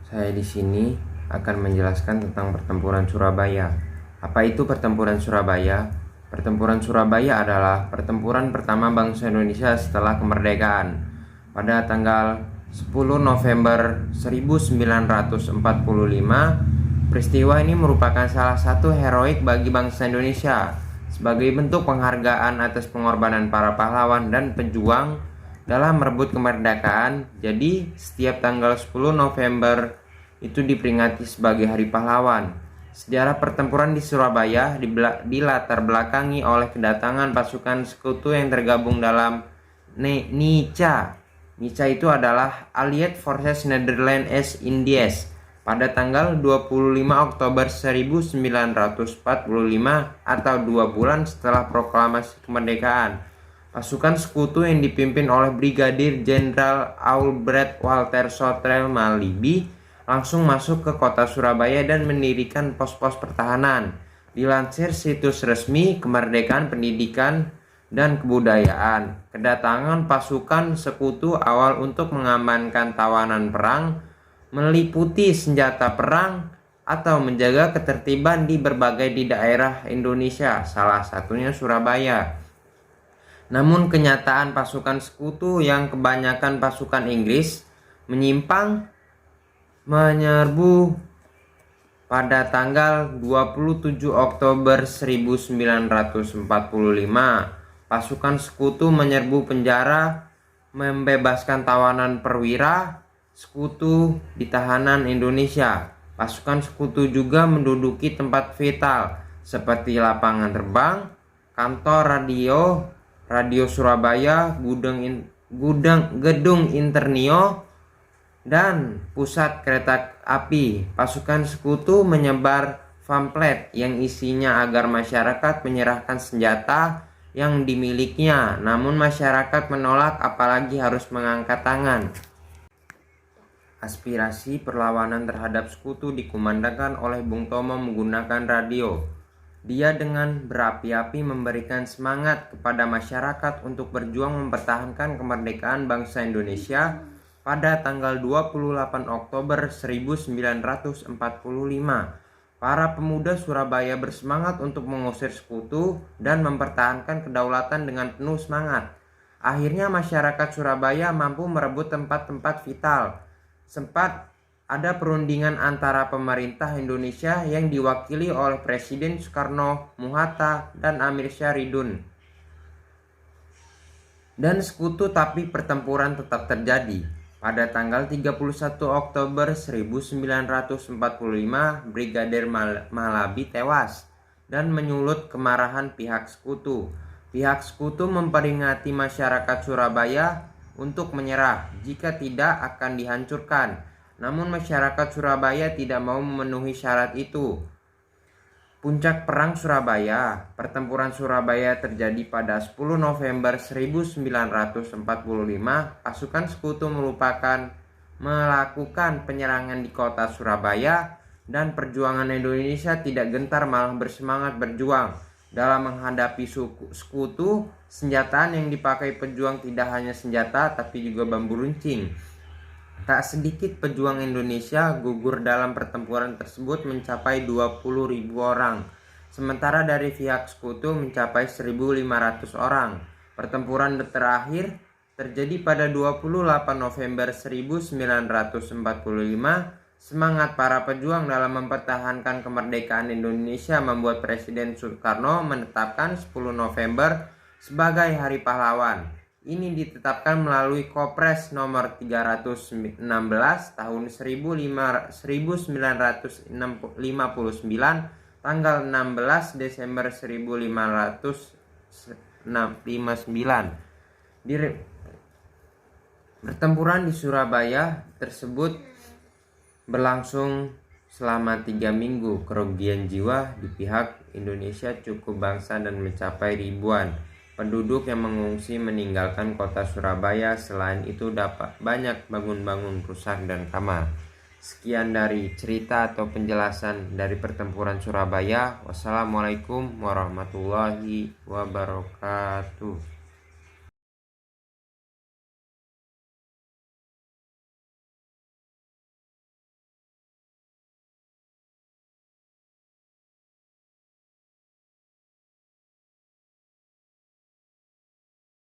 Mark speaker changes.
Speaker 1: Saya di sini akan menjelaskan tentang pertempuran Surabaya. Apa itu pertempuran Surabaya? Pertempuran Surabaya adalah pertempuran pertama bangsa Indonesia setelah kemerdekaan. Pada tanggal 10 November 1945, peristiwa ini merupakan salah satu heroik bagi bangsa Indonesia sebagai bentuk penghargaan atas pengorbanan para pahlawan dan pejuang dalam merebut kemerdekaan. Jadi setiap tanggal 10 November itu diperingati sebagai Hari Pahlawan. Sejarah pertempuran di Surabaya dilatar belakangi oleh kedatangan pasukan sekutu yang tergabung dalam NICA. NICA itu adalah Allied Forces Netherlands East Indies pada tanggal 25 Oktober 1945 atau 2 bulan setelah proklamasi kemerdekaan. Pasukan sekutu yang dipimpin oleh Brigadir Jenderal Albert Walter Sotrel Malibi langsung masuk ke kota Surabaya dan mendirikan pos-pos pertahanan. Dilansir situs resmi Kemerdekaan Pendidikan dan Kebudayaan, kedatangan pasukan sekutu awal untuk mengamankan tawanan perang, meliputi senjata perang, atau menjaga ketertiban di berbagai daerah Indonesia, salah satunya Surabaya. Namun kenyataan pasukan sekutu yang kebanyakan pasukan Inggris menyerbu pada tanggal 27 Oktober 1945. Pasukan sekutu menyerbu penjara, membebaskan tawanan perwira sekutu di tahanan Indonesia. Pasukan sekutu juga menduduki tempat vital seperti lapangan terbang, kantor Radio Surabaya, gedung Internio, dan pusat kereta api. Pasukan sekutu menyebar pamflet yang isinya agar masyarakat menyerahkan senjata yang dimilikinya, namun masyarakat menolak apalagi harus mengangkat tangan. Aspirasi perlawanan terhadap sekutu dikumandangkan oleh Bung Tomo menggunakan radio. Dia dengan berapi-api memberikan semangat kepada masyarakat untuk berjuang mempertahankan kemerdekaan bangsa Indonesia. Pada tanggal 28 Oktober 1945, para pemuda Surabaya bersemangat untuk mengusir sekutu dan mempertahankan kedaulatan dengan penuh semangat. Akhirnya masyarakat Surabaya mampu merebut tempat-tempat vital. Sempat ada perundingan antara pemerintah Indonesia yang diwakili oleh Presiden Soekarno-Hatta dan Amir Syahridun dan sekutu, tapi pertempuran tetap terjadi. Pada tanggal 31 Oktober 1945, Brigadir Malabi tewas dan menyulut kemarahan pihak sekutu. Pihak sekutu memperingati masyarakat Surabaya untuk menyerah, jika tidak akan dihancurkan. Namun masyarakat Surabaya tidak mau memenuhi syarat itu. Puncak Perang Surabaya. Pertempuran Surabaya terjadi pada 10 November 1945. Pasukan sekutu melakukan penyerangan di kota Surabaya, dan perjuangan Indonesia tidak gentar, malah bersemangat berjuang. Dalam menghadapi sekutu, senjataan yang dipakai pejuang tidak hanya senjata tapi juga bambu runcing. Tak sedikit pejuang Indonesia gugur dalam pertempuran tersebut, mencapai 20.000 orang. Sementara dari pihak sekutu mencapai 1.500 orang. Pertempuran terakhir terjadi pada 28 November 1945. Semangat para pejuang dalam mempertahankan kemerdekaan Indonesia membuat Presiden Soekarno menetapkan 10 November sebagai Hari Pahlawan. Ini ditetapkan melalui Kepres nomor 316 tahun 1959 tanggal 16 Desember 1559. Pertempuran di Surabaya tersebut berlangsung selama 3 minggu. Kerugian jiwa di pihak Indonesia cukup bangsa dan mencapai ribuan. Penduduk yang mengungsi meninggalkan kota Surabaya. Selain itu dapat banyak bangun-bangun rusak dan kamar. Sekian dari cerita atau penjelasan dari pertempuran Surabaya. Wassalamualaikum warahmatullahi wabarakatuh.